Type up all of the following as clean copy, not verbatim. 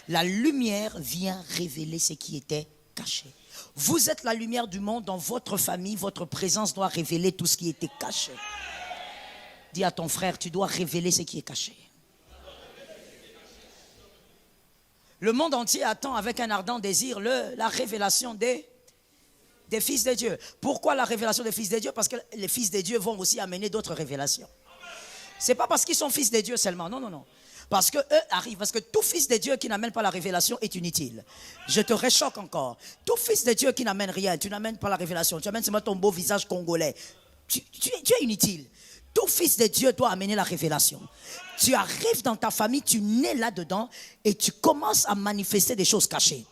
La lumière vient révéler ce qui était caché. Vous êtes la lumière du monde. Dans votre famille, votre présence doit révéler tout ce qui était caché. Dis à ton frère, tu dois révéler ce qui est caché. Le monde entier attend avec un ardent désir la révélation des fils de Dieu. Pourquoi la révélation des fils de Dieu? Parce que les fils de Dieu vont aussi amener d'autres révélations. Ce n'est pas parce qu'ils sont fils de Dieu seulement. Non, non, non. Parce qu'eux arrivent. Parce que tout fils de Dieu qui n'amène pas la révélation est inutile. Je te réchoque encore. Tout fils de Dieu qui n'amène rien, tu n'amènes pas la révélation. Tu amènes seulement ton beau visage congolais. Tu es inutile. Tout fils de Dieu doit amener la révélation. Tu arrives dans ta famille, tu nais là-dedans et tu commences à manifester des choses cachées.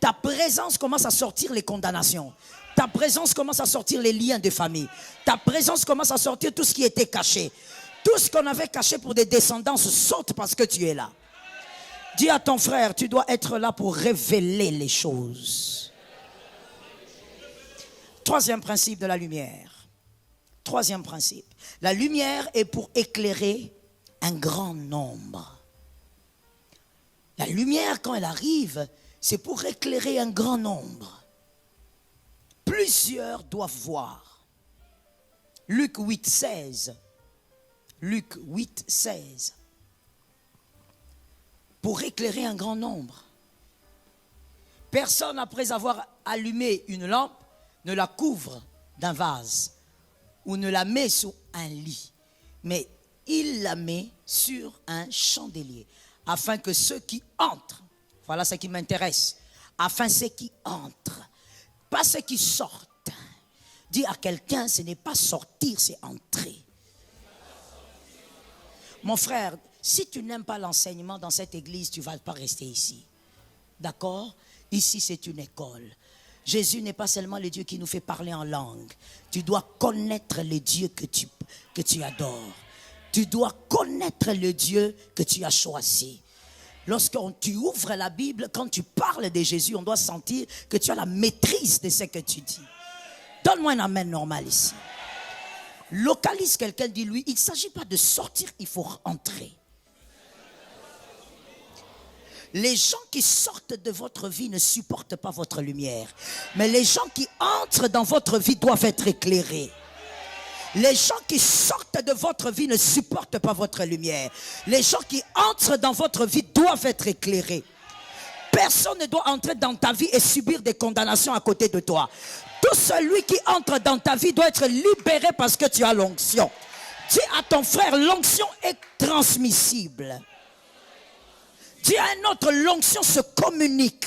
Ta présence commence à sortir les condamnations. Ta présence commence à sortir les liens de famille. Ta présence commence à sortir tout ce qui était caché. Tout ce qu'on avait caché pour des descendances saute parce que tu es là. Dis à ton frère, tu dois être là pour révéler les choses. Troisième principe de la lumière. Troisième principe. La lumière est pour éclairer un grand nombre. La lumière, quand elle arrive, c'est pour éclairer un grand nombre. Plusieurs doivent voir. Luc 8, 16. Luc 8, 16. Pour éclairer un grand nombre. Personne, après avoir allumé une lampe, ne la couvre d'un vase ou ne la met sur un lit. Mais il la met sur un chandelier, afin que ceux qui entrent, voilà ce qui m'intéresse, afin ceux qui entrent, pas ceux qui sortent. Dis à quelqu'un, ce n'est pas sortir, c'est entrer. Mon frère, si tu n'aimes pas l'enseignement dans cette église, tu ne vas pas rester ici. D'accord? Ici, c'est une école. Jésus n'est pas seulement le Dieu qui nous fait parler en langue. Tu dois connaître le Dieu que tu adores. Tu dois connaître le Dieu que tu as choisi. Lorsque tu ouvres la Bible, quand tu parles de Jésus, on doit sentir que tu as la maîtrise de ce que tu dis. Donne-moi un amen normal ici. Localise quelqu'un, dis-lui, il ne s'agit pas de sortir, il faut entrer. Les gens qui sortent de votre vie ne supportent pas votre lumière. Mais les gens qui entrent dans votre vie doivent être éclairés. Les gens qui sortent de votre vie ne supportent pas votre lumière. Les gens qui entrent dans votre vie doivent être éclairés. Personne ne doit entrer dans ta vie et subir des condamnations à côté de toi. Tout celui qui entre dans ta vie doit être libéré parce que tu as l'onction. Dis à ton frère, l'onction est transmissible. Dis à un autre, l'onction se communique.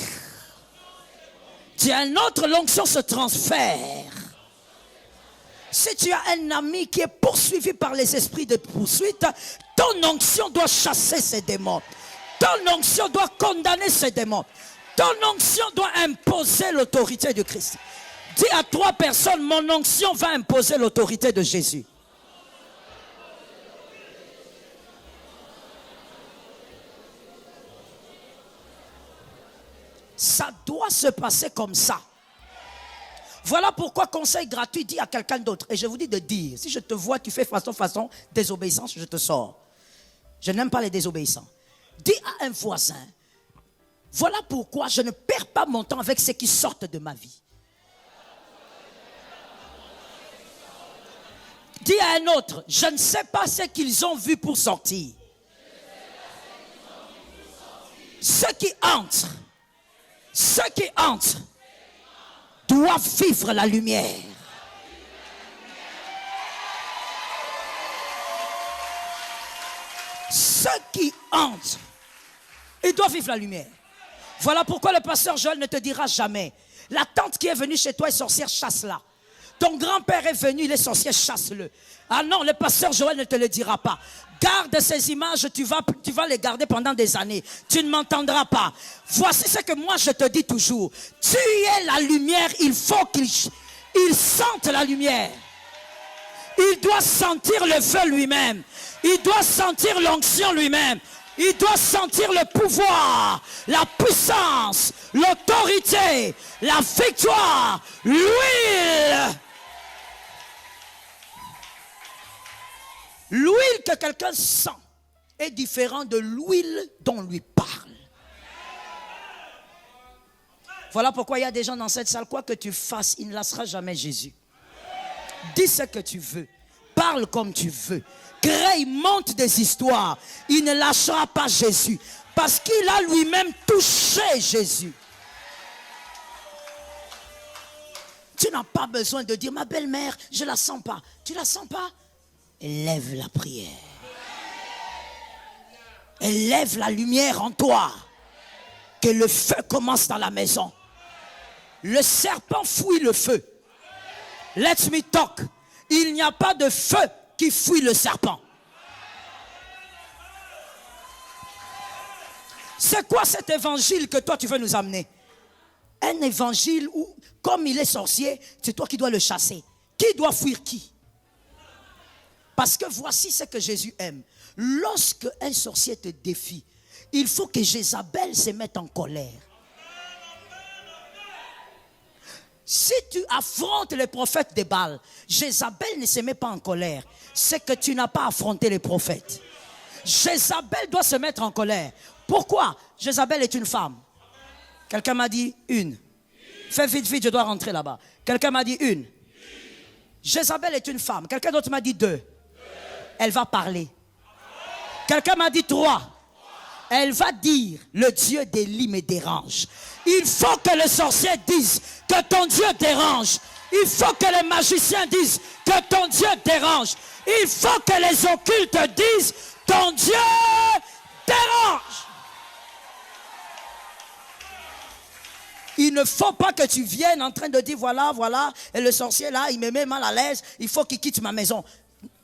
Dis à un autre, l'onction se transfère. Si tu as un ami qui est poursuivi par les esprits de poursuite, ton onction doit chasser ces démons. Ton onction doit condamner ces démons. Ton onction doit imposer l'autorité de Christ. Dis à 3 personnes, mon onction va imposer l'autorité de Jésus. Ça doit se passer comme ça. Voilà pourquoi conseil gratuit, dis à quelqu'un d'autre. Et je vous dis de dire, si je te vois, tu fais façon, désobéissance, je te sors. Je n'aime pas les désobéissants. Dis à un voisin, voilà pourquoi je ne perds pas mon temps avec ceux qui sortent de ma vie. Dis à un autre, je ne sais pas ce qu'ils ont vu pour sortir. Ceux qui entrent doivent vivre la lumière. Ceux qui entrent, ils doivent vivre la lumière. Voilà pourquoi le pasteur Joël ne te dira jamais, la tante qui est venue chez toi est sorcière, chasse-la. Ton grand-père est venu, il est sorcier, chasse-le. Ah non, le pasteur Joël ne te le dira pas. Garde ces images, tu vas les garder pendant des années. Tu ne m'entendras pas. Voici ce que moi je te dis toujours. Tu es la lumière, il faut qu'il sente la lumière. Il doit sentir le feu lui-même. Il doit sentir l'onction lui-même. Il doit sentir le pouvoir, la puissance, l'autorité, la victoire, l'huile. L'huile que quelqu'un sent est différente de l'huile dont on lui parle. Voilà pourquoi il y a des gens dans cette salle, quoi que tu fasses, il ne laissera jamais Jésus. Dis ce que tu veux. Parle comme tu veux. Crée, monte des histoires. Il ne lâchera pas Jésus. Parce qu'il a lui-même touché Jésus. Tu n'as pas besoin de dire, ma belle-mère, je ne la sens pas. Tu ne la sens pas? Élève la prière. Élève la lumière en toi. Que le feu commence dans la maison. Le serpent fuit le feu. Let me talk. Il n'y a pas de feu qui fuit le serpent. C'est quoi cet évangile que toi tu veux nous amener? Un évangile où, comme il est sorcier, c'est toi qui dois le chasser. Qui doit fuir qui? Parce que voici ce que Jésus aime. Lorsque un sorcier te défie, il faut que Jézabel se mette en colère. Si tu affrontes les prophètes de Baal, Jézabel ne se met pas en colère. C'est que tu n'as pas affronté les prophètes. Jézabel doit se mettre en colère. Pourquoi? Jézabel est une femme. Quelqu'un m'a dit une. Fais vite, vite, je dois rentrer là-bas. Quelqu'un m'a dit une. Jézabel est une femme. Quelqu'un d'autre m'a dit deux. Elle va parler. Quelqu'un m'a dit trois. Elle va dire, le Dieu d'Élie me dérange. Il faut que les sorciers disent que ton Dieu dérange. Il faut que les magiciens disent que ton Dieu dérange. Il faut que les occultes disent ton Dieu dérange. Il ne faut pas que tu viennes en train de dire voilà, voilà, et le sorcier là, il me met mal à l'aise, il faut qu'il quitte ma maison.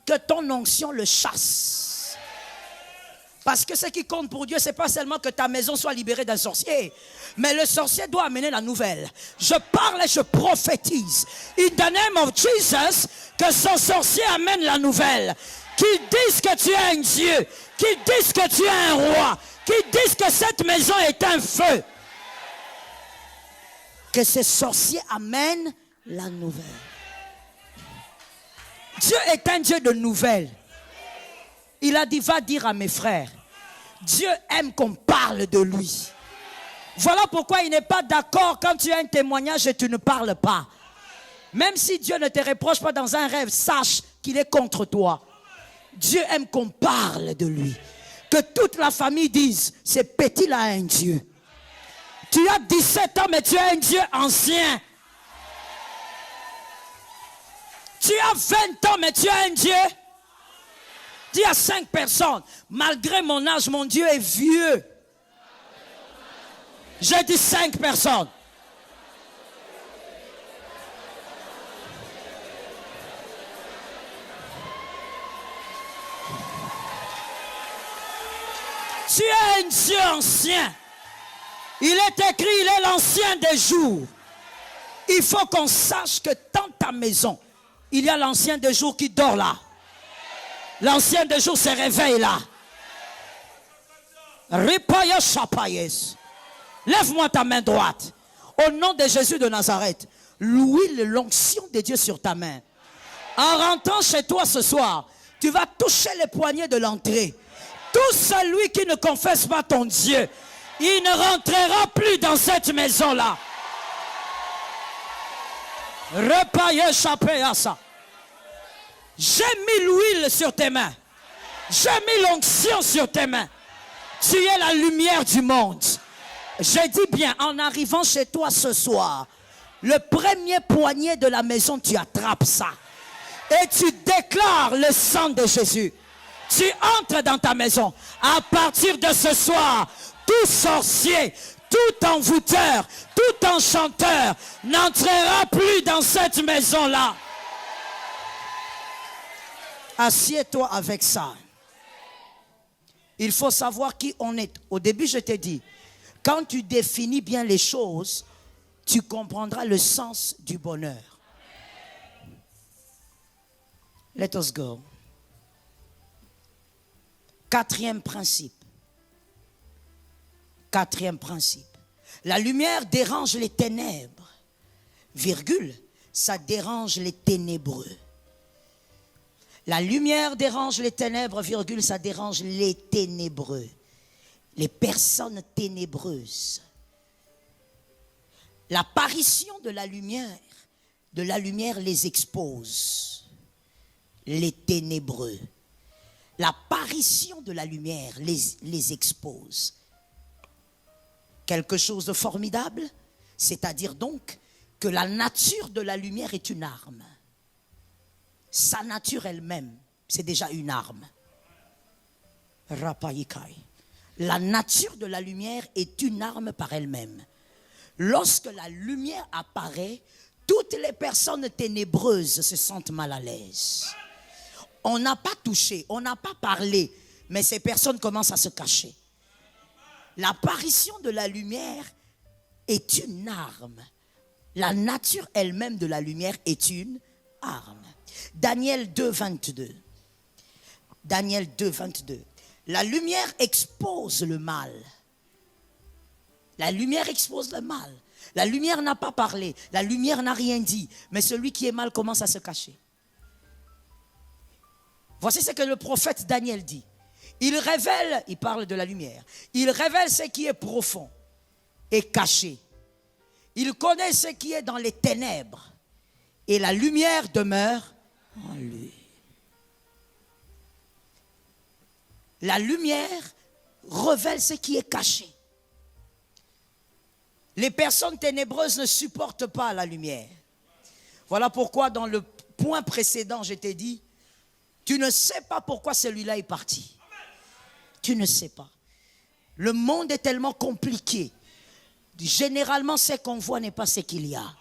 Que ton onction le chasse. Parce que ce qui compte pour Dieu, ce n'est pas seulement que ta maison soit libérée d'un sorcier, mais le sorcier doit amener la nouvelle. Je parle et je prophétise. In the name of Jesus, que son sorcier amène la nouvelle. Qu'il dise que tu es un Dieu, qu'il dise que tu es un roi, qu'il dise que cette maison est un feu. Que ce sorcier amène la nouvelle. Dieu est un Dieu de nouvelles. Il a dit, va dire à mes frères, Dieu aime qu'on parle de lui. Voilà pourquoi il n'est pas d'accord quand tu as un témoignage et tu ne parles pas. Même si Dieu ne te reproche pas dans un rêve, sache qu'il est contre toi. Dieu aime qu'on parle de lui. Que toute la famille dise, ce petit-là a un Dieu. Tu as 17 ans, mais tu as un Dieu ancien. Tu as 20 ans, mais tu as un Dieu. Dis à 5 personnes, malgré mon âge, mon Dieu est vieux. J'ai dit 5 personnes. Tu es un Dieu ancien. Il est écrit, il est l'ancien des jours. Il faut qu'on sache que dans ta maison, il y a l'ancien des jours qui dort là. L'ancien des jours se réveille là. Lève-moi ta main droite. Au nom de Jésus de Nazareth, l'huile, l'onction de Dieu sur ta main. En rentrant chez toi ce soir, tu vas toucher les poignées de l'entrée. Tout celui qui ne confesse pas ton Dieu, il ne rentrera plus dans cette maison-là. Repaille échappé à ça. J'ai mis l'huile sur tes mains. J'ai mis l'onction sur tes mains. Tu es la lumière du monde. J'ai dit bien, en arrivant chez toi ce soir, le premier poignet de la maison, tu attrapes ça. Et tu déclares le sang de Jésus. Tu entres dans ta maison. À partir de ce soir, tout sorcier, tout envoûteur, tout enchanteur n'entrera plus dans cette maison-là. Assieds-toi avec ça. Il faut savoir qui on est. Au début, je t'ai dit, quand tu définis bien les choses, tu comprendras le sens du bonheur. Let us go. Quatrième principe. Quatrième principe. La lumière dérange les ténèbres. Virgule, ça dérange les ténébreux. La lumière dérange les ténèbres, virgule, ça dérange les ténébreux. Les personnes ténébreuses. L'apparition de la lumière les expose, les ténébreux. L'apparition de la lumière les expose. Quelque chose de formidable, c'est-à-dire donc que la nature de la lumière est une arme. Sa nature elle-même, c'est déjà une arme. Rapayikai. La nature de la lumière est une arme par elle-même. Lorsque la lumière apparaît, toutes les personnes ténébreuses se sentent mal à l'aise. On n'a pas touché, on n'a pas parlé, mais ces personnes commencent à se cacher. L'apparition de la lumière est une arme. La nature elle-même de la lumière est une arme. Daniel 2, 22. Daniel 2, 22. La lumière expose le mal. La lumière expose le mal. La lumière n'a pas parlé. La lumière n'a rien dit. Mais celui qui est mal commence à se cacher. Voici ce que le prophète Daniel dit. Il révèle, il parle de la lumière. Il révèle ce qui est profond et caché. Il connaît ce qui est dans les ténèbres. Et la lumière demeure en lui. La lumière révèle ce qui est caché. Les personnes ténébreuses ne supportent pas la lumière. Voilà pourquoi dans le point précédent, je t'ai dit, tu ne sais pas pourquoi celui-là est parti. Tu ne sais pas. Le monde est tellement compliqué. Généralement, ce qu'on voit n'est pas ce qu'il y a.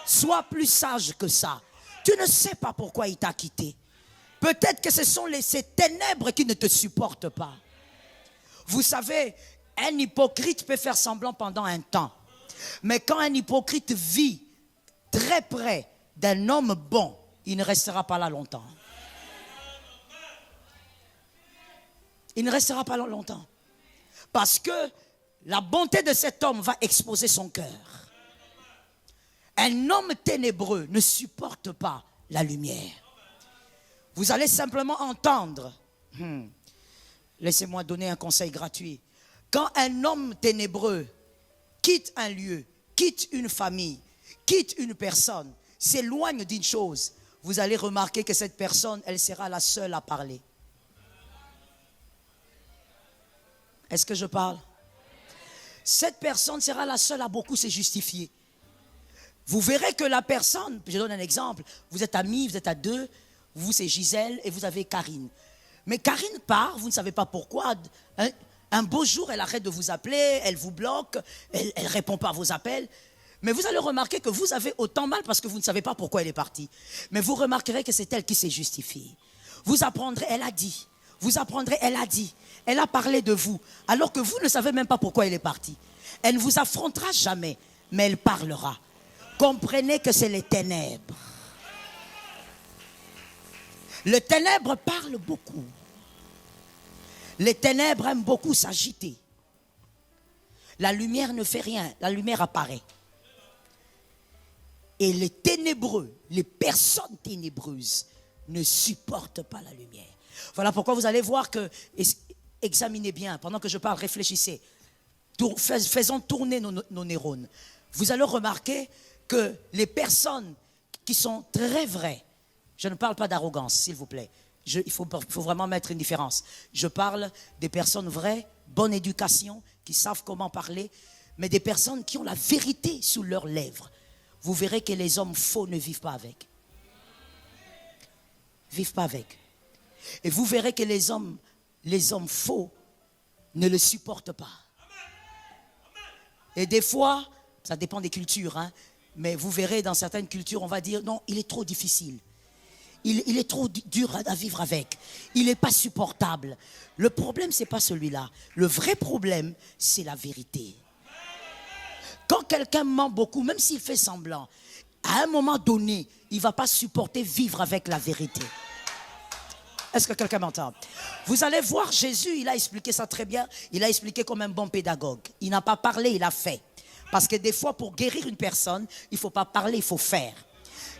Sois plus sage que ça. Tu ne sais pas pourquoi il t'a quitté. Peut-être que ce sont ces ténèbres qui ne te supportent pas. Vous savez, un hypocrite peut faire semblant pendant un temps. Mais quand un hypocrite vit très près d'un homme bon, il ne restera pas là longtemps. Il ne restera pas là longtemps. Parce que la bonté de cet homme va exposer son cœur. Un homme ténébreux ne supporte pas la lumière. Vous allez simplement entendre. Laissez-moi donner un conseil gratuit. Quand un homme ténébreux quitte un lieu, quitte une famille, quitte une personne, s'éloigne d'une chose, vous allez remarquer que cette personne, elle sera la seule à parler. Est-ce que je parle? Cette personne sera la seule à beaucoup se justifier. Vous verrez que la personne, je donne un exemple, vous êtes amis, vous êtes à deux, vous c'est Gisèle et vous avez Karine. Mais Karine part, vous ne savez pas pourquoi. Un beau jour, elle arrête de vous appeler, elle vous bloque, elle ne répond pas à vos appels. Mais vous allez remarquer que vous avez autant mal parce que vous ne savez pas pourquoi elle est partie. Mais vous remarquerez que c'est elle qui s'est justifiée. Vous apprendrez, elle a dit. Vous apprendrez, elle a dit. Elle a parlé de vous, alors que vous ne savez même pas pourquoi elle est partie. Elle ne vous affrontera jamais, mais elle parlera. Comprenez que c'est les ténèbres. Les ténèbres parlent beaucoup. Les ténèbres aiment beaucoup s'agiter. La lumière ne fait rien, la lumière apparaît. Et les ténébreux, les personnes ténébreuses ne supportent pas la lumière. Voilà pourquoi vous allez voir que, examinez bien, pendant que je parle, réfléchissez. Faisons tourner nos neurones. Vous allez remarquer que les personnes qui sont très vraies, je ne parle pas d'arrogance, s'il vous plaît. Il faut vraiment mettre une différence. Je parle des personnes vraies, bonne éducation, qui savent comment parler, mais des personnes qui ont la vérité sous leurs lèvres. Vous verrez que les hommes faux ne vivent pas avec. Vivent pas avec. Et vous verrez que les hommes faux ne le supportent pas. Et des fois, ça dépend des cultures, hein, mais vous verrez dans certaines cultures, on va dire, non, il est trop difficile. Il est trop dur à vivre avec. Il n'est pas supportable. Le problème, ce n'est pas celui-là. Le vrai problème, c'est la vérité. Quand quelqu'un ment beaucoup, même s'il fait semblant, à un moment donné, il ne va pas supporter vivre avec la vérité. Est-ce que quelqu'un m'entend? Vous allez voir Jésus, il a expliqué ça très bien. Il a expliqué comme un bon pédagogue. Il n'a pas parlé, il a fait. Parce que des fois, pour guérir une personne, il ne faut pas parler, il faut faire.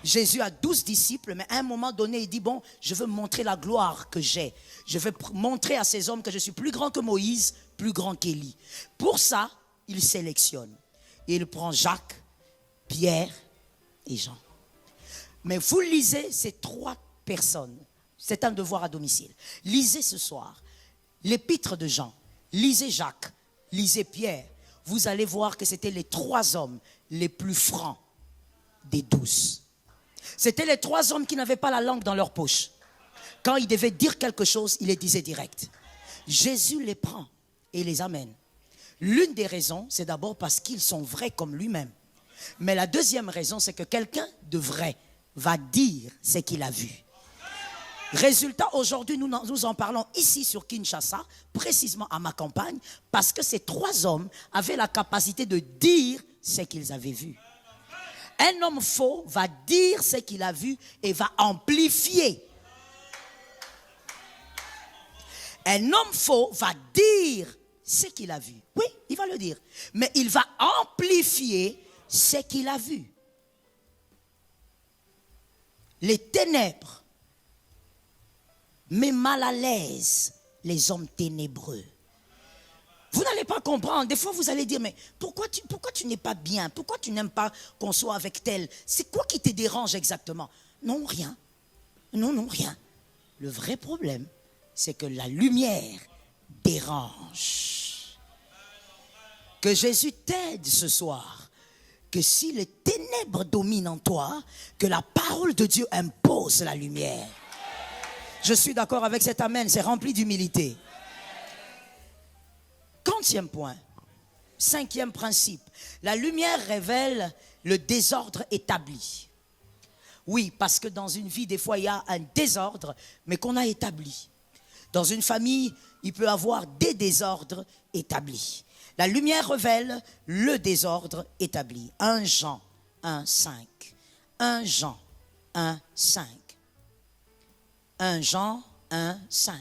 Jésus a 12 disciples, mais à un moment donné, il dit, bon, je veux montrer la gloire que j'ai. Je veux montrer à ces hommes que je suis plus grand que Moïse, plus grand qu'Élie. Pour ça, il sélectionne. il prend Jacques, Pierre et Jean. Mais vous lisez ces 3 personnes. C'est un devoir à domicile. Lisez ce soir l'épître de Jean. Lisez Jacques. Lisez Pierre. Vous allez voir que c'était les 3 hommes les plus francs des 12. C'était les 3 hommes qui n'avaient pas la langue dans leur poche. Quand ils devaient dire quelque chose, ils les disaient direct. Jésus les prend et les amène. L'une des raisons, c'est d'abord parce qu'ils sont vrais comme lui-même. Mais la deuxième raison, c'est que quelqu'un de vrai va dire ce qu'il a vu. Résultat, aujourd'hui, nous en parlons ici sur Kinshasa, précisément à ma campagne, parce que ces 3 hommes avaient la capacité de dire ce qu'ils avaient vu. Un homme faux va dire ce qu'il a vu et va amplifier. Un homme faux va dire ce qu'il a vu. Oui, il va le dire. Mais il va amplifier ce qu'il a vu. Les ténèbres mettent mal à l'aise les hommes ténébreux. Vous n'allez pas comprendre. Des fois, vous allez dire, mais pourquoi tu n'es pas bien? Pourquoi tu n'aimes pas qu'on soit avec tel? C'est quoi qui te dérange exactement? Non, rien. Non, rien. Le vrai problème, c'est que la lumière dérange. Que Jésus t'aide ce soir. Que si les ténèbres dominent en toi, que la parole de Dieu impose la lumière. Je suis d'accord avec cet amen, c'est rempli d'humilité. 40e point, 5e principe. La lumière révèle le désordre établi. Oui, parce que dans une vie, des fois, il y a un désordre, mais qu'on a établi. Dans une famille, il peut y avoir des désordres établis. La lumière révèle le désordre établi. 1 Jean 1, 5. 1 Jean 1, 5. 1 Jean 1, 5.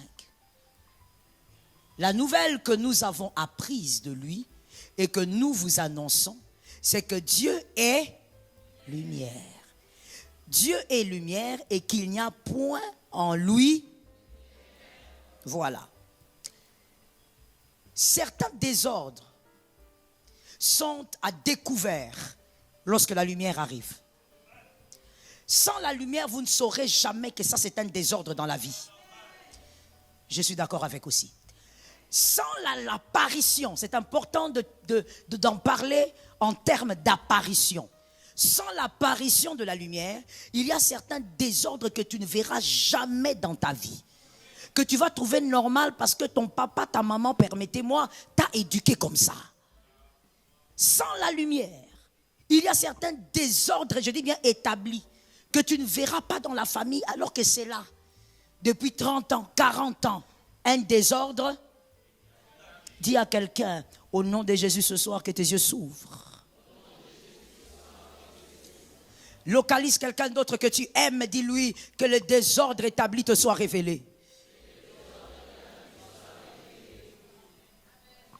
La nouvelle que nous avons apprise de lui et que nous vous annonçons, c'est que Dieu est lumière. Dieu est lumière et qu'il n'y a point en lui. Voilà. Certains désordres sont à découvert lorsque la lumière arrive. Sans la lumière, vous ne saurez jamais que ça c'est un désordre dans la vie. Je suis d'accord avec aussi. Sans l'apparition, c'est important d'en parler en termes d'apparition. Sans l'apparition de la lumière, il y a certains désordres que tu ne verras jamais dans ta vie. Que tu vas trouver normal parce que ton papa, ta maman, permettez-moi, t'a éduqué comme ça. Sans la lumière, il y a certains désordres, je dis bien établis, que tu ne verras pas dans la famille alors que c'est là. Depuis 30 ans, 40 ans, un désordre. Dis à quelqu'un, au nom de Jésus ce soir, que tes yeux s'ouvrent. Localise quelqu'un d'autre que tu aimes, dis-lui que le désordre établi te soit révélé.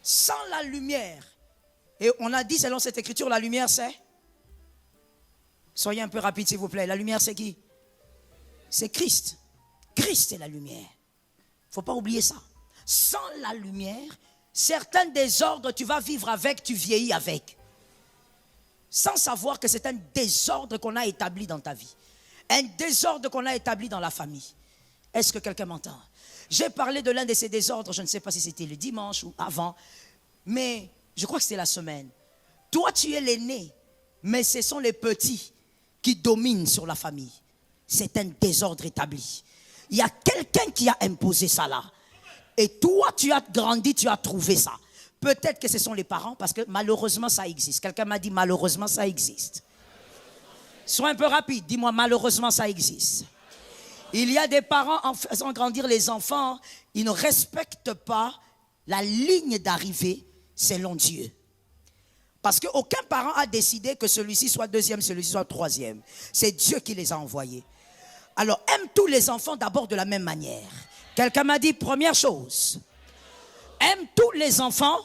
Sans la lumière, et on a dit selon cette écriture, la lumière c'est? Soyez un peu rapide s'il vous plaît, la lumière c'est qui? C'est Christ. Christ est la lumière. Il ne faut pas oublier ça. Sans la lumière, certains désordres, tu vas vivre avec, tu vieillis avec. Sans savoir que c'est un désordre qu'on a établi dans ta vie. Un désordre qu'on a établi dans la famille. Est-ce que quelqu'un m'entend? J'ai parlé de l'un de ces désordres, je ne sais pas si c'était le dimanche ou avant, mais je crois que c'était la semaine. Toi, tu es l'aîné, mais ce sont les petits qui dominent sur la famille. C'est un désordre établi. Il y a quelqu'un qui a imposé ça là. Et toi, tu as grandi, tu as trouvé ça. Peut-être que ce sont les parents, parce que malheureusement, ça existe. Quelqu'un m'a dit, malheureusement, ça existe. Sois un peu rapide, dis-moi, malheureusement, ça existe. Il y a des parents, en faisant grandir les enfants, ils ne respectent pas la ligne d'arrivée selon Dieu. Parce qu'aucun parent a décidé que celui-ci soit deuxième, celui-ci soit troisième. C'est Dieu qui les a envoyés. Alors, aime tous les enfants d'abord de la même manière. Quelqu'un m'a dit, première chose, aime tous les enfants.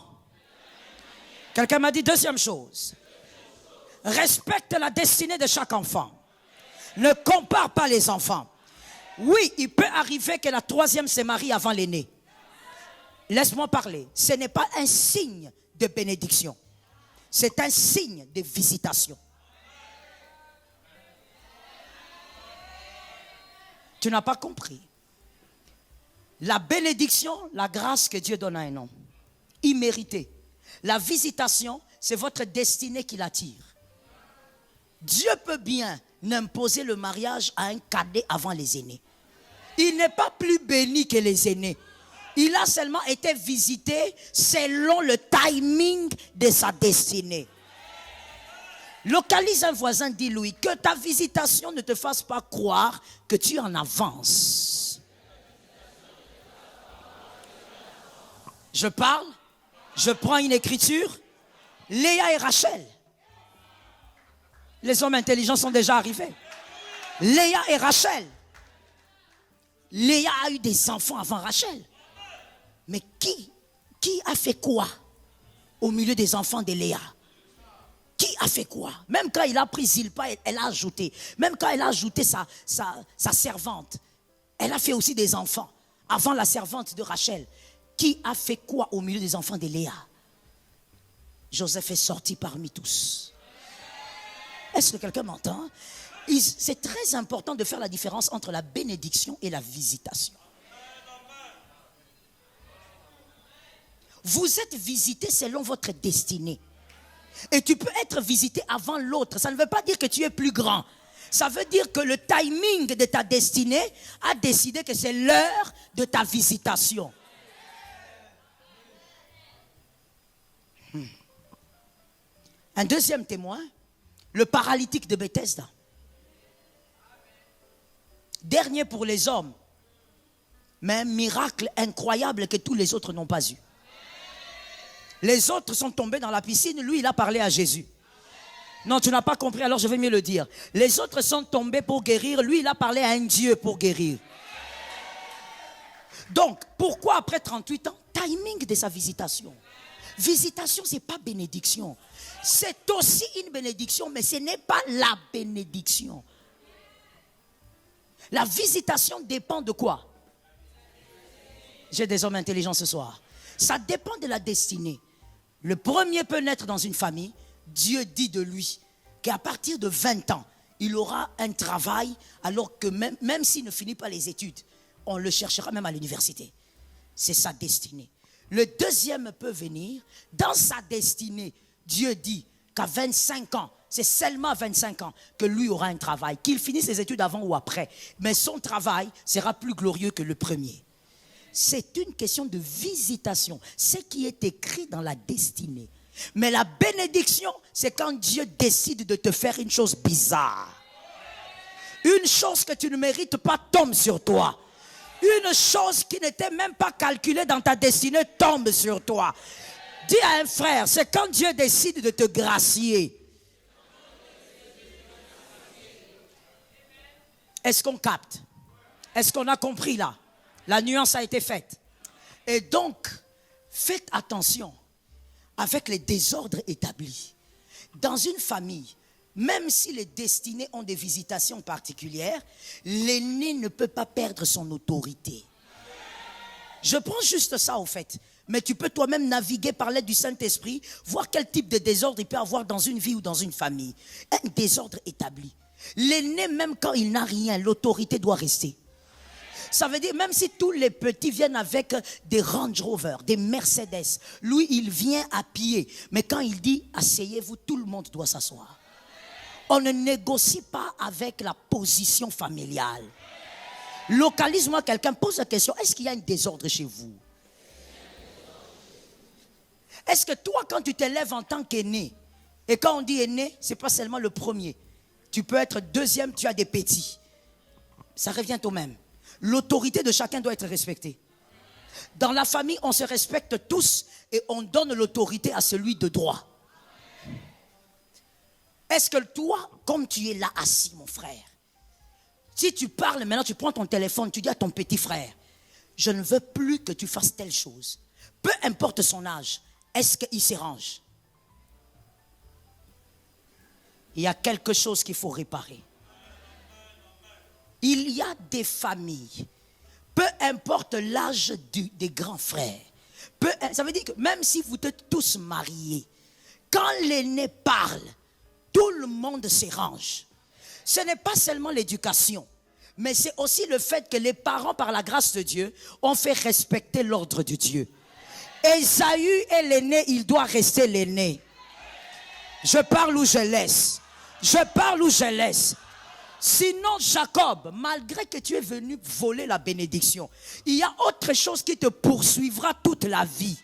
Quelqu'un m'a dit, deuxième chose, respecte la destinée de chaque enfant. Ne compare pas les enfants. Oui, il peut arriver que la troisième se marie avant l'aîné. Laisse-moi parler. Ce n'est pas un signe de bénédiction. C'est un signe de visitation. Tu n'as pas compris. La bénédiction, la grâce que Dieu donne à un homme, imméritée. La visitation, c'est votre destinée qui l'attire. Dieu peut bien imposer le mariage à un cadet avant les aînés. Il n'est pas plus béni que les aînés. Il a seulement été visité selon le timing de sa destinée. Localise un voisin, dis-lui que ta visitation ne te fasse pas croire que tu es en avance. Je parle, je prends une écriture, Léa et Rachel. Les hommes intelligents sont déjà arrivés. Léa et Rachel. Léa a eu des enfants avant Rachel. Mais qui a fait quoi au milieu des enfants de Léa? Qui a fait quoi? Même quand il a pris Zilpa, elle a ajouté. Même quand elle a ajouté sa servante, elle a fait aussi des enfants. Avant la servante de Rachel. Qui a fait quoi au milieu des enfants de Léa? Joseph est sorti parmi tous. Est-ce que quelqu'un m'entend? C'est très important de faire la différence entre la bénédiction et la visitation. Vous êtes visité selon votre destinée. Et tu peux être visité avant l'autre. Ça ne veut pas dire que tu es plus grand. Ça veut dire que le timing de ta destinée a décidé que c'est l'heure de ta visitation. Un deuxième témoin, le paralytique de Bethesda. Dernier pour les hommes, mais un miracle incroyable que tous les autres n'ont pas eu. Les autres sont tombés dans la piscine, lui il a parlé à Jésus. Non, tu n'as pas compris, alors je vais mieux le dire. Les autres sont tombés pour guérir, lui il a parlé à un Dieu pour guérir. Donc, pourquoi après 38 ans? Timing de sa visitation. Visitation, ce n'est pas bénédiction. C'est aussi une bénédiction, mais ce n'est pas la bénédiction. La visitation dépend de quoi? J'ai des hommes intelligents ce soir. Ça dépend de la destinée. Le premier peut naître dans une famille. Dieu dit de lui qu'à partir de 20 ans, il aura un travail alors que même s'il ne finit pas les études, on le cherchera même à l'université. C'est sa destinée. Le deuxième peut venir dans sa destinée. Dieu dit qu'à 25 ans, c'est seulement à 25 ans que lui aura un travail, qu'il finisse ses études avant ou après. Mais son travail sera plus glorieux que le premier. C'est une question de visitation. Ce qui est écrit dans la destinée. Mais la bénédiction, c'est quand Dieu décide de te faire une chose bizarre. Une chose que tu ne mérites pas tombe sur toi. Une chose qui n'était même pas calculée dans ta destinée tombe sur toi. Dis à un frère, c'est quand Dieu décide de te gracier. Est-ce qu'on capte? Est-ce qu'on a compris là? La nuance a été faite. Et donc, faites attention avec les désordres établis. Dans une famille, même si les destinées ont des visitations particulières, l'aîné ne peut pas perdre son autorité. Je prends juste ça au fait. Mais tu peux toi-même naviguer par l'aide du Saint-Esprit, voir quel type de désordre il peut avoir dans une vie ou dans une famille. Un désordre établi. L'aîné, même quand il n'a rien, l'autorité doit rester. Ça veut dire, même si tous les petits viennent avec des Range Rover, des Mercedes, lui, il vient à pied. Mais quand il dit, asseyez-vous, tout le monde doit s'asseoir. On ne négocie pas avec la position familiale. Localise-moi quelqu'un, pose la question, est-ce qu'il y a un désordre chez vous? Est-ce que toi, quand tu t'élèves en tant qu'aîné, et quand on dit aîné, ce n'est pas seulement le premier. Tu peux être deuxième, tu as des petits. Ça revient au même. L'autorité de chacun doit être respectée. Dans la famille, on se respecte tous et on donne l'autorité à celui de droit. Est-ce que toi, comme tu es là assis, mon frère, si tu parles maintenant, tu prends ton téléphone, tu dis à ton petit frère, je ne veux plus que tu fasses telle chose. Peu importe son âge, est-ce qu'il s'y range? Il y a quelque chose qu'il faut réparer. Il y a des familles, peu importe l'âge des grands frères, ça veut dire que même si vous êtes tous mariés, Quand l'aîné parle, tout le monde s'arrange. Ce n'est pas seulement l'éducation, mais c'est aussi le fait que les parents, par la grâce de Dieu, ont fait respecter l'ordre de Dieu. Ésaü est l'aîné, il doit rester l'aîné. Je parle ou je laisse. Je parle ou je laisse. Sinon, Jacob, malgré que tu es venu voler la bénédiction, il y a autre chose qui te poursuivra toute la vie.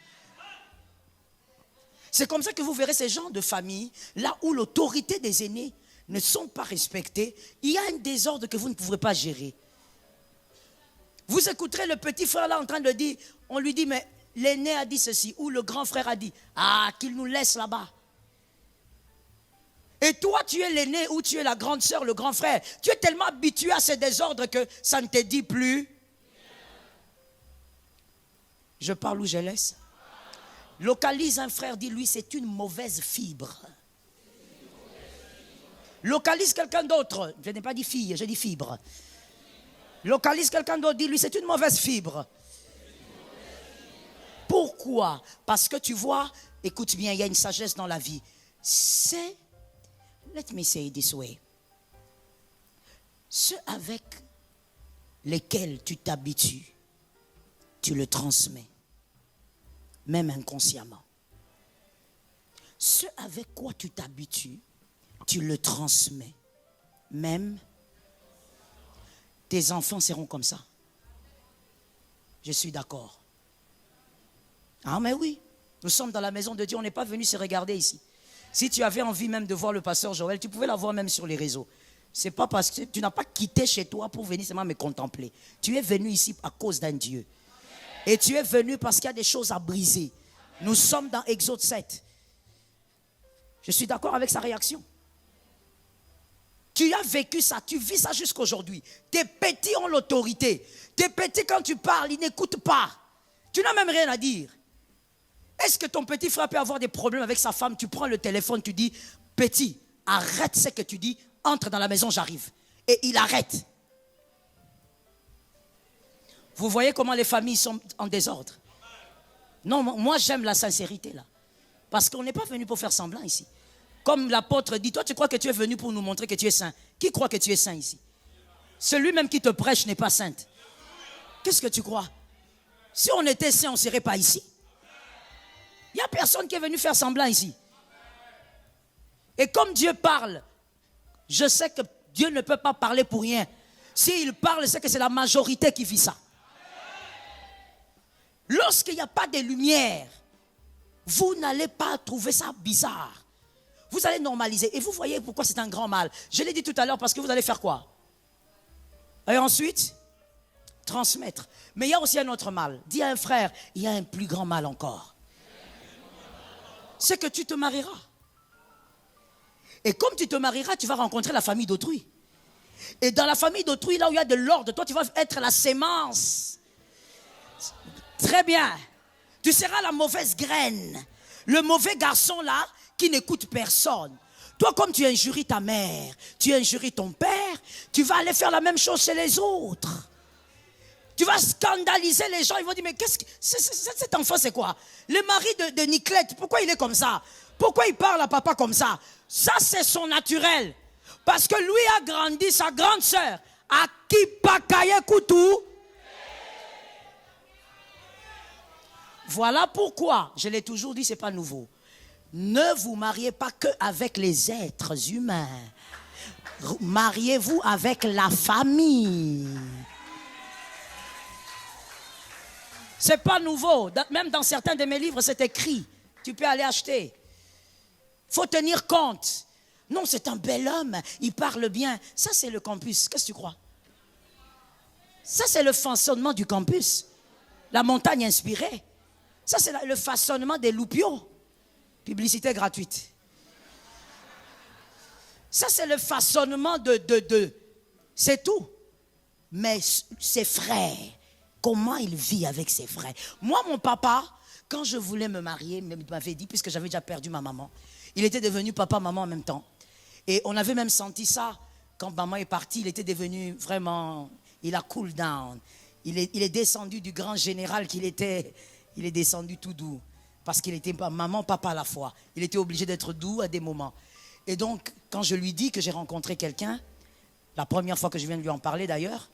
C'est comme ça que vous verrez ces gens de famille, là où l'autorité des aînés ne sont pas respectées, il y a un désordre que vous ne pourrez pas gérer. Vous écouterez le petit frère là en train de dire, on lui dit, mais l'aîné a dit ceci, ou le grand frère a dit, qu'il nous laisse là-bas. Et toi, tu es l'aîné ou tu es la grande sœur, le grand frère. Tu es tellement habitué à ces désordres que ça ne te dit plus. Je parle ou je laisse? Localise un frère, dis-lui, c'est une mauvaise fibre. Localise quelqu'un d'autre. Je n'ai pas dit fille, j'ai dit fibre. Localise quelqu'un d'autre, dis-lui, c'est une mauvaise fibre. Pourquoi? Parce que tu vois, écoute bien, il y a une sagesse dans la vie. C'est, let me say it this way, ceux avec lesquels tu t'habitues, tu le transmets. Même inconsciemment. Ce avec quoi tu t'habitues, tu le transmets. Même tes enfants seront comme ça. Je suis d'accord. Ah mais oui, nous sommes dans la maison de Dieu, on n'est pas venu se regarder ici. Si tu avais envie même de voir le pasteur Joël, tu pouvais la voir même sur les réseaux. C'est pas parce que tu n'as pas quitté chez toi pour venir seulement me contempler. Tu es venu ici à cause d'un Dieu. Et tu es venu parce qu'il y a des choses à briser. Nous sommes dans Exode 7. Je suis d'accord avec sa réaction. Tu as vécu ça, tu vis ça jusqu'aujourd'hui. Tes petits ont l'autorité. Tes petits, quand tu parles, ils n'écoutent pas. Tu n'as même rien à dire. Est-ce que ton petit frère peut avoir des problèmes avec sa femme? Tu prends le téléphone, tu dis, petit, arrête ce que tu dis, entre dans la maison, j'arrive. Et il arrête. Vous voyez comment les familles sont en désordre? Non, moi j'aime la sincérité là. Parce qu'on n'est pas venu pour faire semblant ici. Comme l'apôtre dit, toi tu crois que tu es venu pour nous montrer que tu es saint. Qui croit que tu es saint ici? Celui même qui te prêche n'est pas saint. Qu'est-ce que tu crois? Si on était saint, on ne serait pas ici. Il n'y a personne qui est venu faire semblant ici. Et comme Dieu parle, je sais que Dieu ne peut pas parler pour rien. S'il parle, c'est que c'est la majorité qui vit ça. Lorsqu'il n'y a pas de lumière, vous n'allez pas trouver ça bizarre. Vous allez normaliser. Et vous voyez pourquoi c'est un grand mal. Je l'ai dit tout à l'heure parce que vous allez faire quoi? Et ensuite, transmettre. Mais il y a aussi un autre mal. Dis à un frère, il y a un plus grand mal encore. C'est que tu te marieras. Et comme tu te marieras, tu vas rencontrer la famille d'autrui. Et dans la famille d'autrui, là où il y a de l'ordre, toi tu vas être la sémence. Très bien. Tu seras la mauvaise graine. Le mauvais garçon là qui n'écoute personne. Toi, comme tu injuries ta mère, tu injuries ton père, tu vas aller faire la même chose chez les autres. Tu vas scandaliser les gens. Ils vont dire, mais qu'est-ce que cet enfant, c'est quoi? Le mari de Niclette, pourquoi il est comme ça? Pourquoi il parle à papa comme ça? Ça, c'est son naturel. Parce que lui a grandi, sa grande sœur, à Kipakaye Koutou. Voilà pourquoi, je l'ai toujours dit, ce n'est pas nouveau. Ne vous mariez pas qu'avec les êtres humains. Mariez-vous avec la famille. Ce n'est pas nouveau. Même dans certains de mes livres, c'est écrit. Tu peux aller acheter. Il faut tenir compte. Non, c'est un bel homme. Il parle bien. Ça, c'est le campus. Qu'est-ce que tu crois? Ça, c'est le façonnement du campus. La montagne inspirée. Ça, c'est le façonnement des loupiaux. Publicité gratuite. Ça, c'est le façonnement de. C'est tout. Mais ses frères, comment il vit avec ses frères? Moi, mon papa, quand je voulais me marier, il m'avait dit, puisque j'avais déjà perdu ma maman, il était devenu papa, maman en même temps. Et on avait même senti ça. Quand maman est partie, il était devenu vraiment... Il a cool down. Il est descendu du grand général qu'il était. Il est descendu tout doux. Parce qu'il était maman, papa à la fois. Il était obligé d'être doux à des moments. Et donc, quand je lui dis que j'ai rencontré quelqu'un, la première fois que je viens de lui en parler d'ailleurs,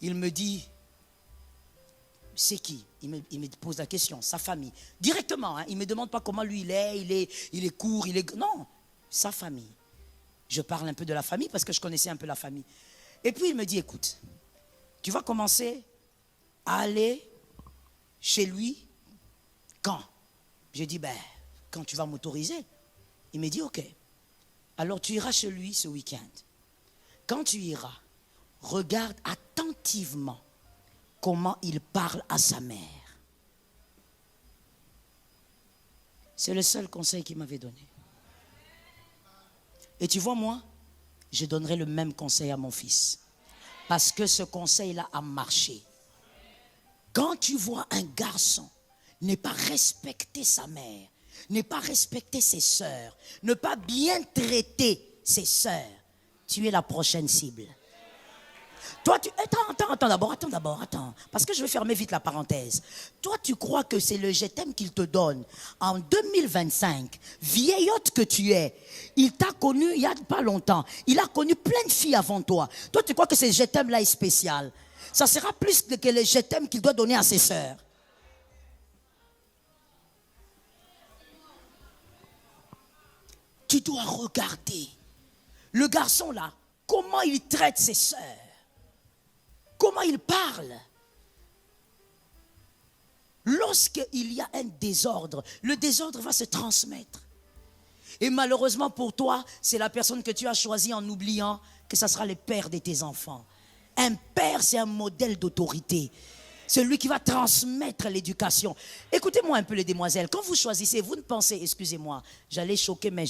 il me dit, c'est qui? Il me pose la question, sa famille. Directement, hein, il ne me demande pas comment lui il est court, il est... Non, sa famille. Je parle un peu de la famille parce que je connaissais un peu la famille. Et puis il me dit, écoute, tu vas commencer à aller chez lui quand? J'ai dit, ben, quand tu vas m'autoriser. Il me dit, ok. Alors tu iras chez lui ce week-end. Quand tu iras, regarde attentivement comment il parle à sa mère. C'est le seul conseil qu'il m'avait donné. Et tu vois, moi, je donnerai le même conseil à mon fils. Parce que ce conseil-là a marché. Quand tu vois un garçon ne pas respecter sa mère, ne pas respecter ses sœurs, ne pas bien traiter ses sœurs, tu es la prochaine cible. Toi, attends d'abord, parce que je vais fermer vite la parenthèse. Toi, tu crois que c'est le je t'aime qu'il te donne en 2025, vieillotte que tu es, il t'a connu il n'y a pas longtemps, il a connu plein de filles avant toi. Toi, tu crois que ce je t'aime là est spécial. Ça sera plus que le je t'aime qu'il doit donner à ses sœurs. Tu dois regarder le garçon là, comment il traite ses sœurs. Comment il parle. Lorsqu'il y a un désordre, le désordre va se transmettre. Et malheureusement pour toi, c'est la personne que tu as choisie en oubliant que ça sera le père de tes enfants. Un père, c'est un modèle d'autorité. Celui qui va transmettre l'éducation. Écoutez-moi un peu les demoiselles. Quand vous choisissez, vous ne pensez, excusez-moi, j'allais choquer, mais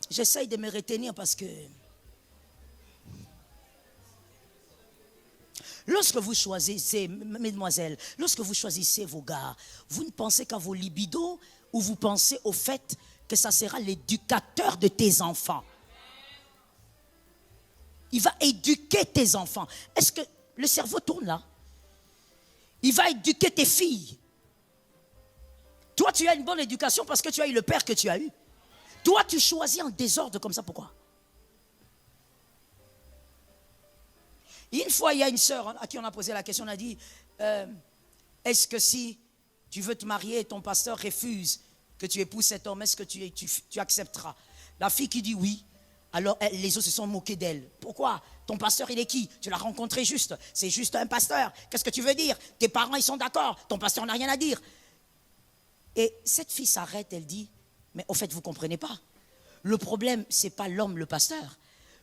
j'essaye de me retenir parce que lorsque vous choisissez, mesdemoiselles, lorsque vous choisissez vos gars, vous ne pensez qu'à vos libidos ou vous pensez au fait que ça sera l'éducateur de tes enfants. Il va éduquer tes enfants. Est-ce que le cerveau tourne là? Il va éduquer tes filles. Toi, tu as une bonne éducation parce que tu as eu le père que tu as eu. Toi, tu choisis en désordre comme ça, pourquoi? Une fois, il y a une sœur à qui on a posé la question, on a dit, est-ce que si tu veux te marier et ton pasteur refuse que tu épouses cet homme, est-ce que tu accepteras? La fille qui dit oui, alors les autres se sont moqués d'elle. Pourquoi? Ton pasteur, il est qui? Tu l'as rencontré juste. C'est juste un pasteur. Qu'est-ce que tu veux dire? Tes parents, ils sont d'accord. Ton pasteur n'a rien à dire. Et cette fille s'arrête, elle dit, mais au fait, vous ne comprenez pas. Le problème, ce n'est pas l'homme, le pasteur.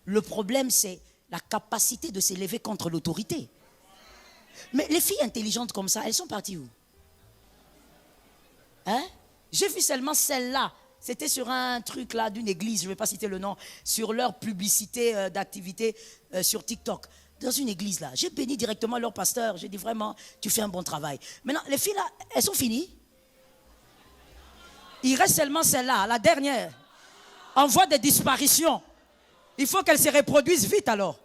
Le problème, c'est la capacité de s'élever contre l'autorité. Mais les filles intelligentes comme ça, elles sont parties où? Hein? J'ai vu seulement celle-là. C'était sur un truc là d'une église, je ne vais pas citer le nom, sur leur publicité d'activité sur TikTok. Dans une église là, j'ai béni directement leur pasteur. J'ai dit vraiment, tu fais un bon travail. Maintenant, les filles là, elles sont finies. Il reste seulement celle-là, la dernière. En voie de disparition. Il faut qu'elle se reproduise vite alors.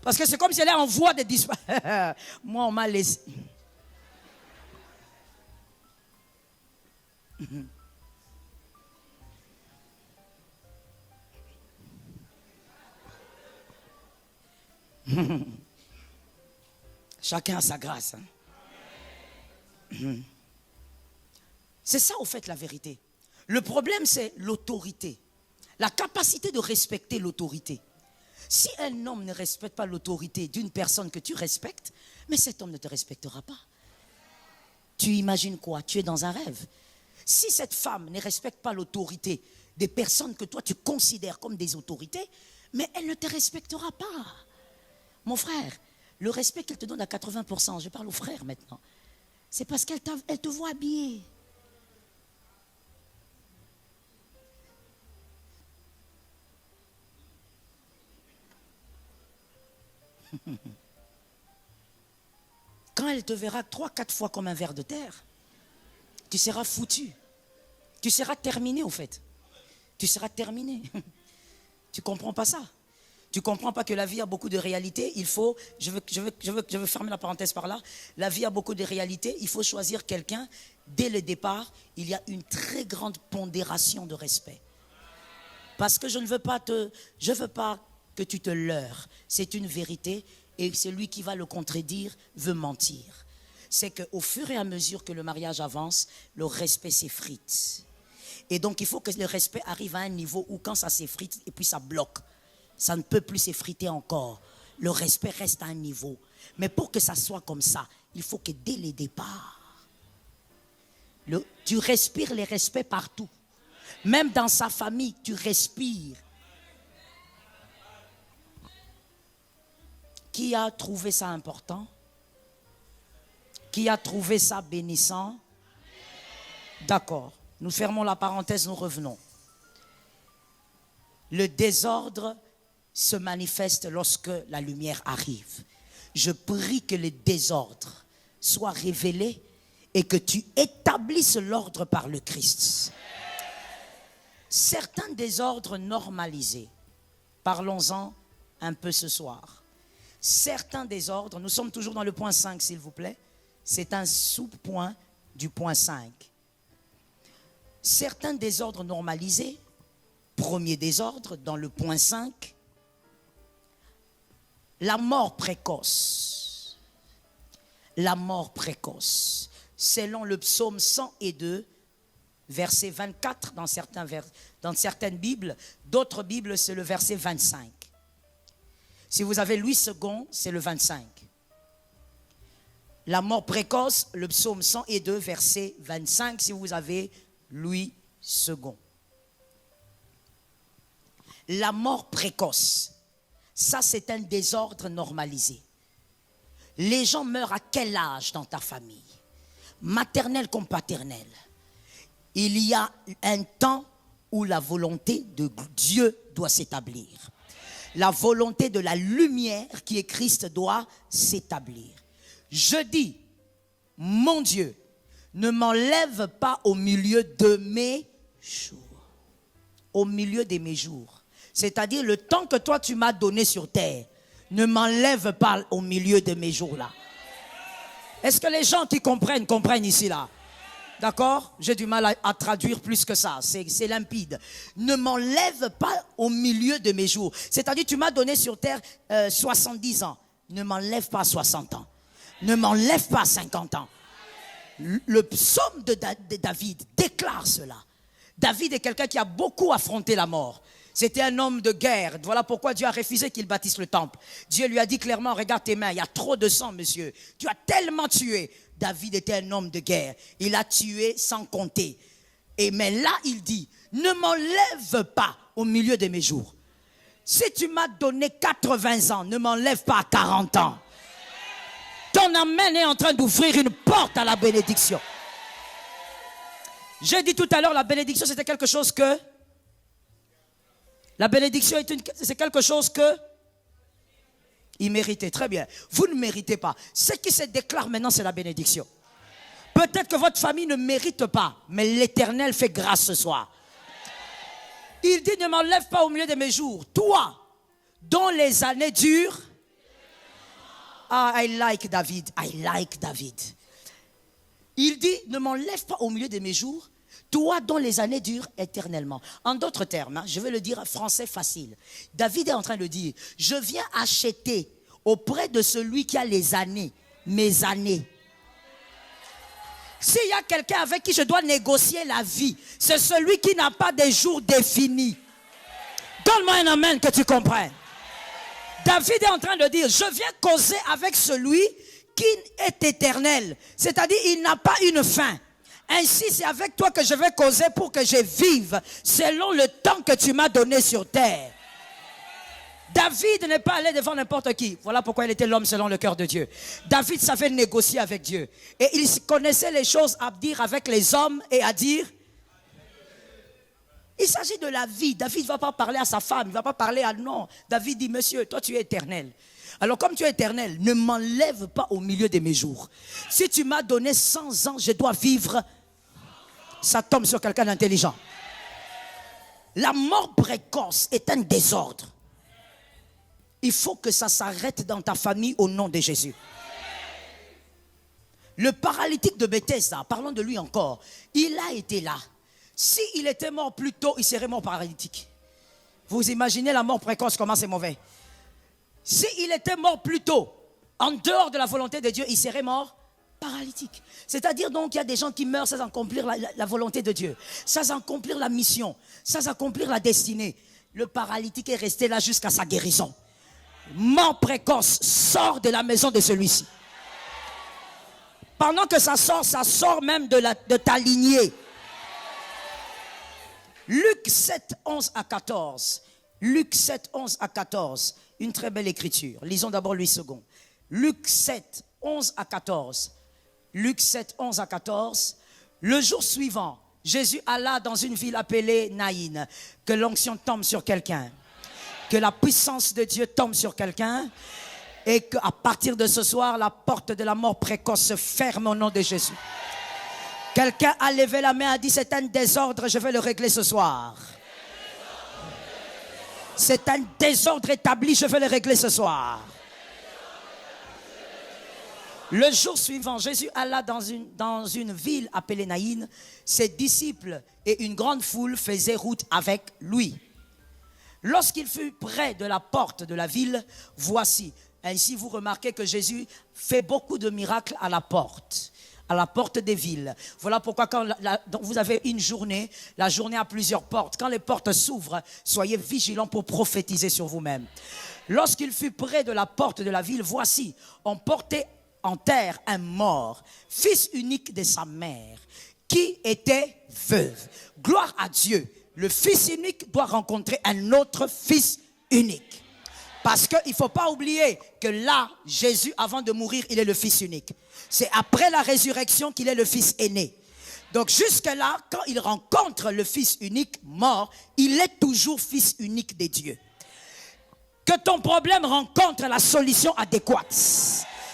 Parce que c'est comme si elle est en voie de disparition. Moi, on m'a laissé. Chacun a sa grâce. Hein? C'est ça, au fait, la vérité. Le problème, c'est l'autorité. La capacité de respecter l'autorité. Si un homme ne respecte pas l'autorité d'une personne que tu respectes, mais cet homme ne te respectera pas. Tu imagines quoi? Tu es dans un rêve. Si cette femme ne respecte pas l'autorité des personnes que toi tu considères comme des autorités, mais elle ne te respectera pas. Mon frère, le respect qu'elle te donne à 80%, je parle aux frères maintenant, c'est parce qu'elle te voit habillé. Quand elle te verra 3-4 fois comme un ver de terre, tu seras foutu. Tu seras terminé au fait. Tu seras terminé. Tu ne comprends pas ça. Tu comprends pas que la vie a beaucoup de réalités. Il faut, je veux fermer la parenthèse par là. La vie a beaucoup de réalités. Il faut choisir quelqu'un. Dès le départ, il y a une très grande pondération de respect. Parce que je veux pas que tu te leurres. C'est une vérité et celui qui va le contredire veut mentir. C'est qu'au fur et à mesure que le mariage avance, le respect s'effrite. Et donc il faut que le respect arrive à un niveau où quand ça s'effrite et puis ça bloque, ça ne peut plus s'effriter encore. Le respect reste à un niveau. Mais pour que ça soit comme ça, il faut que dès le départ, tu respires les respects partout. Même dans sa famille, tu respires. Qui a trouvé ça important? Qui a trouvé ça bénissant? D'accord. Nous fermons la parenthèse, nous revenons. Le désordre se manifeste lorsque la lumière arrive. Je prie que le désordre soit révélé et que tu établisses l'ordre par le Christ. Certains désordres normalisés, parlons-en un peu ce soir. Certains désordres, nous sommes toujours dans le point 5 s'il vous plaît, c'est un sous-point du point 5. Certains désordres normalisés, premier désordre dans le point 5, la mort précoce. La mort précoce. Selon le psaume 102, verset 24 dans certaines Bibles, d'autres Bibles c'est le verset 25. Si vous avez Louis II, c'est le 25. La mort précoce, le psaume 102, verset 25, si vous avez Louis II. La mort précoce, ça c'est un désordre normalisé. Les gens meurent à quel âge dans ta famille? Maternelle comme paternelle. Il y a un temps où la volonté de Dieu doit s'établir. La volonté de la lumière qui est Christ doit s'établir. Je dis, mon Dieu, ne m'enlève pas au milieu de mes jours. Au milieu de mes jours. C'est-à-dire le temps que toi tu m'as donné sur terre, ne m'enlève pas au milieu de mes jours là. Est-ce que les gens qui comprennent ici là? D'accord? J'ai du mal à traduire plus que ça. C'est limpide. Ne m'enlève pas au milieu de mes jours. C'est-à-dire, tu m'as donné sur terre 70 ans. Ne m'enlève pas 60 ans. Ne m'enlève pas 50 ans. Le psaume de David déclare cela. David est quelqu'un qui a beaucoup affronté la mort. C'était un homme de guerre. Voilà pourquoi Dieu a refusé qu'il bâtisse le temple. Dieu lui a dit clairement, regarde tes mains, il y a trop de sang, monsieur. Tu as tellement tué. David était un homme de guerre. Il a tué sans compter. Mais là, il dit, ne m'enlève pas au milieu de mes jours. Si tu m'as donné 80 ans, ne m'enlève pas à 40 ans. Ton amen est en train d'ouvrir une porte à la bénédiction. J'ai dit tout à l'heure, la bénédiction, c'était quelque chose que... La bénédiction, c'est quelque chose que... Il méritait, très bien. Vous ne méritez pas. Ce qui se déclare maintenant, c'est la bénédiction. Peut-être que votre famille ne mérite pas, mais l'Éternel fait grâce ce soir. Il dit, ne m'enlève pas au milieu de mes jours. Toi, dont les années durent... Ah, I like David. Il dit, ne m'enlève pas au milieu de mes jours. Toi dont les années durent éternellement. En d'autres termes, je vais le dire en français facile. David est en train de dire, je viens acheter auprès de celui qui a les années, mes années. S'il y a quelqu'un avec qui je dois négocier la vie, c'est celui qui n'a pas de jours définis. Donne-moi un amen que tu comprennes. David est en train de dire, je viens causer avec celui qui est éternel. C'est-à-dire, il n'a pas une fin. Ainsi, c'est avec toi que je vais causer pour que je vive selon le temps que tu m'as donné sur terre. David n'est pas allé devant n'importe qui. Voilà pourquoi il était l'homme selon le cœur de Dieu. David savait négocier avec Dieu. Et il connaissait les choses à dire avec les hommes et à dire. Il s'agit de la vie. David ne va pas parler à sa femme. Il ne va pas parler à non. David dit, monsieur, toi tu es éternel. Alors comme tu es éternel, ne m'enlève pas au milieu de mes jours. Si tu m'as donné 100 ans, je dois vivre. Ça tombe sur quelqu'un d'intelligent. La mort précoce est un désordre. Il faut que ça s'arrête dans ta famille au nom de Jésus. Le paralytique de Bethesda, parlons de lui encore, il a été là. S'il était mort plus tôt, il serait mort paralytique. Vous imaginez la mort précoce, comment c'est mauvais. S'il était mort plus tôt, en dehors de la volonté de Dieu, il serait mort paralytique. C'est-à-dire donc qu'il y a des gens qui meurent sans accomplir la volonté de Dieu, sans accomplir la mission, sans accomplir la destinée. Le paralytique est resté là jusqu'à sa guérison. Mort précoce, sort de la maison de celui-ci. Pendant que ça sort même de ta lignée. Luc 7, 11 à 14. Luc 7, 11 à 14. Une très belle écriture. Lisons d'abord 8 secondes. Luc 7, 11 à 14. Luc 7, 11 à 14. Le jour suivant, Jésus alla dans une ville appelée Naïn. Que l'onction tombe sur quelqu'un. Que la puissance de Dieu tombe sur quelqu'un. Et qu'à partir de ce soir, la porte de la mort précoce se ferme au nom de Jésus. Quelqu'un a levé la main et a dit, c'est un désordre, je vais le régler ce soir. C'est un désordre établi, je vais le régler ce soir. Le jour suivant, Jésus alla dans une ville appelée Naïn. Ses disciples et une grande foule faisaient route avec lui. Lorsqu'il fut près de la porte de la ville, voici. Ainsi, vous remarquez que Jésus fait beaucoup de miracles à la porte des villes. Voilà pourquoi quand vous avez une journée, la journée a plusieurs portes. Quand les portes s'ouvrent, soyez vigilants pour prophétiser sur vous-même. Lorsqu'il fut près de la porte de la ville, voici, on portait en terre un mort, fils unique de sa mère, qui était veuve. Gloire à Dieu. Le fils unique doit rencontrer un autre fils unique. Parce qu'il ne faut pas oublier que là, Jésus, avant de mourir, il est le fils unique. C'est après la résurrection qu'il est le fils aîné. Donc jusque-là, quand il rencontre le fils unique mort, il est toujours fils unique de Dieu. Que ton problème rencontre la solution adéquate.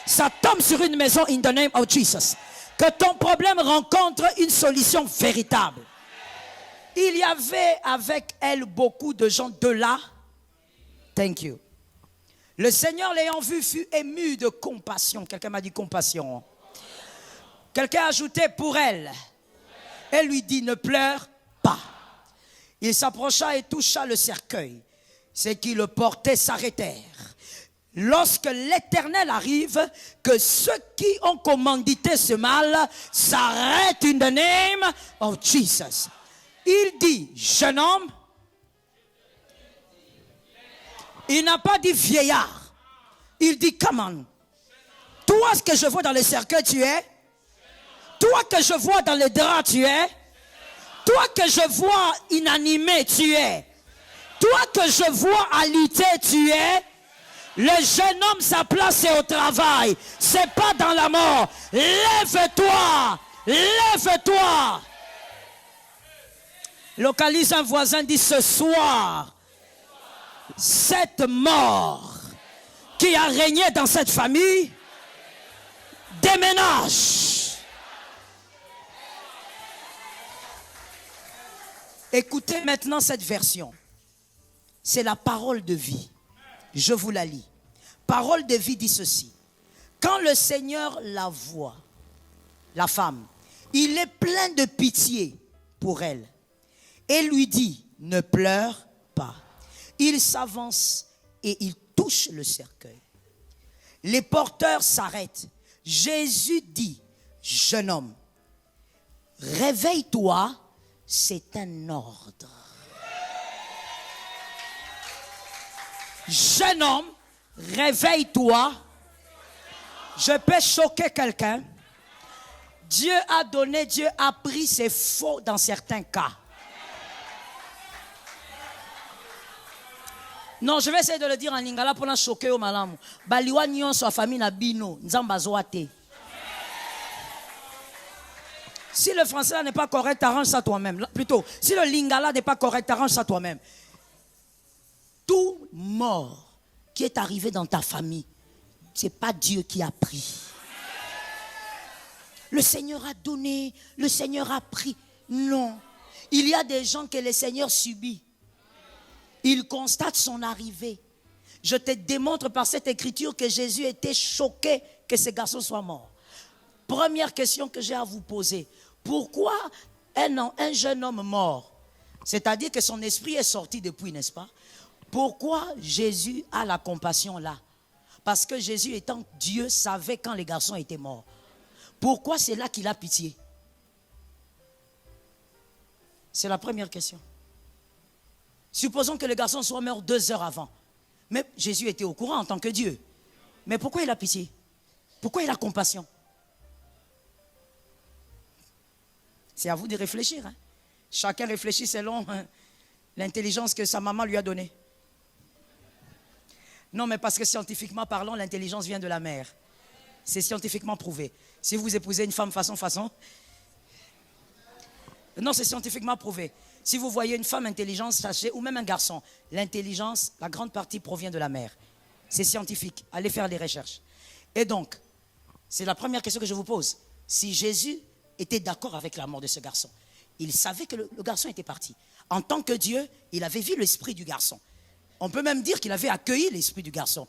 Ça tombe sur une maison in the name of Jesus. Que ton problème rencontre une solution véritable. Il y avait avec elle beaucoup de gens de là. Thank you. Le Seigneur l'ayant vu fut ému de compassion. Quelqu'un m'a dit compassion. Quelqu'un a ajouté pour elle. Elle lui dit ne pleure pas. Il s'approcha et toucha le cercueil. Ceux qui le portaient s'arrêtèrent. Lorsque l'Éternel arrive, que ceux qui ont commandité ce mal s'arrêtent in the name of Jesus. Il dit, jeune homme, il n'a pas dit vieillard. Il dit, come on. Toi, ce que je vois dans le cercueil, tu es. Toi que je vois dans les draps, tu es. Toi que je vois inanimé, tu es. Toi que je vois alité, tu es. Le jeune homme, sa place est au travail. C'est pas dans la mort. Lève-toi. Lève-toi. Localise un voisin, dit ce soir. Cette mort qui a régné dans cette famille déménage. Écoutez maintenant cette version. C'est la parole de vie. Je vous la lis. Parole de vie dit ceci. Quand le Seigneur la voit, la femme, il est plein de pitié pour elle et lui dit, ne pleure pas. Il s'avance et il touche le cercueil. Les porteurs s'arrêtent. Jésus dit, jeune homme, réveille-toi, c'est un ordre. Jeune homme, réveille-toi. Je peux choquer quelqu'un. Dieu a donné, Dieu a pris, c'est faux dans certains cas. Non, je vais essayer de le dire en lingala pour la choquer au malam. Baliwa nyon so famille na bino, nzamba zoate. Si le français n'est pas correct, arrange ça toi-même. Plutôt, si le lingala n'est pas correct, arrange ça toi-même. Tout mort qui est arrivé dans ta famille, ce n'est pas Dieu qui a pris. Le Seigneur a donné, le Seigneur a pris. Non. Il y a des gens que le Seigneur subit. Il constate son arrivée. Je te démontre par cette écriture que Jésus était choqué que ce garçon soit mort. Première question que j'ai à vous poser. Pourquoi un jeune homme mort, c'est-à-dire que son esprit est sorti depuis, n'est-ce pas? Pourquoi Jésus a la compassion là? Parce que Jésus étant Dieu savait quand les garçons étaient morts. Pourquoi c'est là qu'il a pitié? C'est la première question. Supposons que le garçon soit mort 2 heures avant. Mais Jésus était au courant en tant que Dieu. Mais pourquoi il a pitié? Pourquoi il a compassion? C'est à vous de réfléchir. Hein? Chacun réfléchit selon l'intelligence que sa maman lui a donnée. Non, mais parce que scientifiquement parlant, l'intelligence vient de la mère. C'est scientifiquement prouvé. Si vous épousez une femme façon, non, c'est scientifiquement prouvé. Si vous voyez une femme intelligente, sachez, ou même un garçon, l'intelligence, la grande partie provient de la mère. C'est scientifique. Allez faire les recherches. Et donc, c'est la première question que je vous pose. Si Jésus était d'accord avec la mort de ce garçon, il savait que le garçon était parti. En tant que Dieu, il avait vu l'esprit du garçon. On peut même dire qu'il avait accueilli l'esprit du garçon.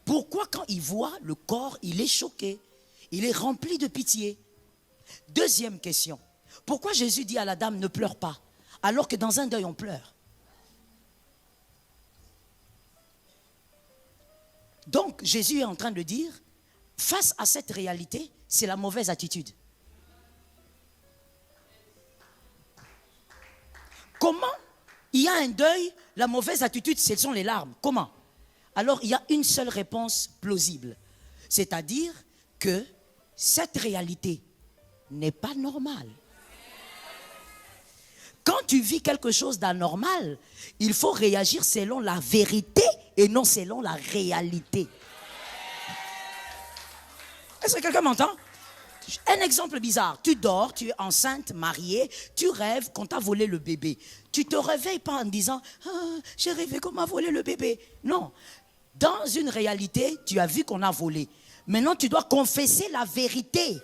Pourquoi quand il voit le corps, il est choqué? Il est rempli de pitié. Deuxième question. Pourquoi Jésus dit à la dame ne pleure pas, alors que dans un deuil on pleure? Donc Jésus est en train de dire, face à cette réalité, c'est la mauvaise attitude. Comment il y a un deuil, la mauvaise attitude, ce sont les larmes? Comment? Alors il y a une seule réponse plausible. C'est-à-dire que cette réalité n'est pas normale. Quand tu vis quelque chose d'anormal, il faut réagir selon la vérité et non selon la réalité. Est-ce que quelqu'un m'entend? Un exemple bizarre. Tu dors, tu es enceinte, mariée, tu rêves qu'on t'a volé le bébé. Tu te réveilles pas en disant « j'ai rêvé qu'on m'a volé le bébé ». Non. Dans une réalité, tu as vu qu'on a volé. Maintenant, tu dois confesser la vérité.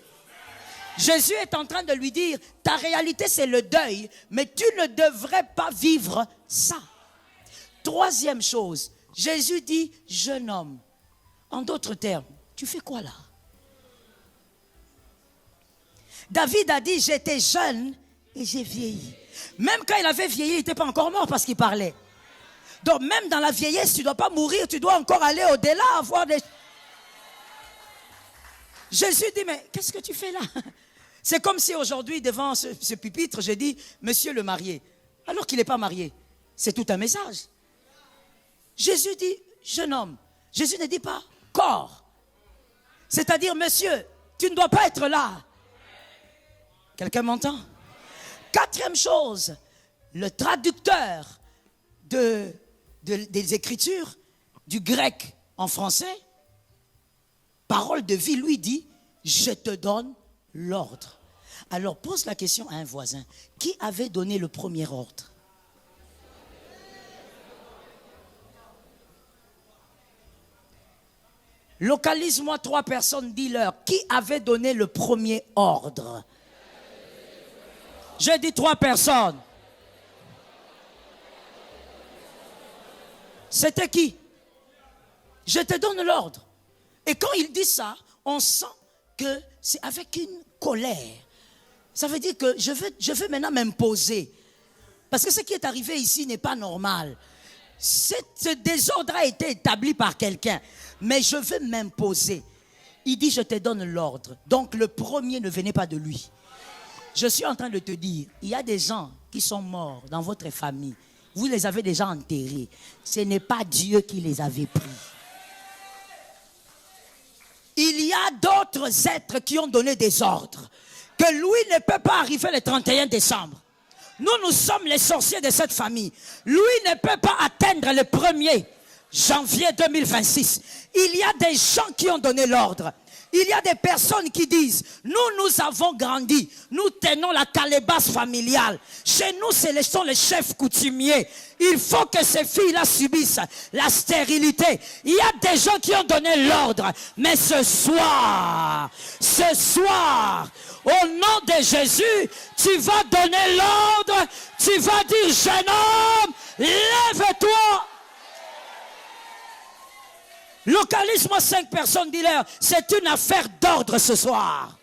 Jésus est en train de lui dire, ta réalité c'est le deuil, mais tu ne devrais pas vivre ça. Troisième chose, Jésus dit, jeune homme. En d'autres termes, tu fais quoi là? David a dit, j'étais jeune et j'ai vieilli. Même quand il avait vieilli, il n'était pas encore mort parce qu'il parlait. Donc même dans la vieillesse, tu ne dois pas mourir, tu dois encore aller au-delà, avoir des... Jésus dit, mais qu'est-ce que tu fais là? C'est comme si aujourd'hui, devant ce pupitre, j'ai dit, monsieur le marié, alors qu'il n'est pas marié. C'est tout un message. Jésus dit, jeune homme. Jésus ne dit pas, corps. C'est-à-dire, monsieur, tu ne dois pas être là. Quelqu'un m'entend? Quatrième chose, le traducteur des Écritures, du grec en français, parole de vie, lui dit, je te donne l'ordre. Alors pose la question à un voisin, qui avait donné le premier ordre? Localise-moi 3 personnes, dis-leur, qui avait donné le premier ordre? J'ai dit 3 personnes. C'était qui? Je te donne l'ordre. Et quand il dit ça, on sent que c'est avec une colère. Ça veut dire que je veux maintenant m'imposer. Parce que ce qui est arrivé ici n'est pas normal. Ce désordre a été établi par quelqu'un. Mais je veux m'imposer. Il dit, je te donne l'ordre. Donc le premier ne venait pas de lui. Je suis en train de te dire, il y a des gens qui sont morts dans votre famille. Vous les avez déjà enterrés. Ce n'est pas Dieu qui les avait pris. Il y a d'autres êtres qui ont donné des ordres. Que lui ne peut pas arriver le 31 décembre. Nous sommes les sorciers de cette famille. Lui ne peut pas atteindre le 1er janvier 2026. Il y a des gens qui ont donné l'ordre. Il y a des personnes qui disent, nous avons grandi, nous tenons la calebasse familiale. Chez nous, ce sont les chefs coutumiers. Il faut que ces filles-là subissent la stérilité. Il y a des gens qui ont donné l'ordre. Mais ce soir, au nom de Jésus, tu vas donner l'ordre. Tu vas dire, jeune homme, lève-toi. Localise-moi 5 personnes, dis-leur, c'est une affaire d'ordre ce soir.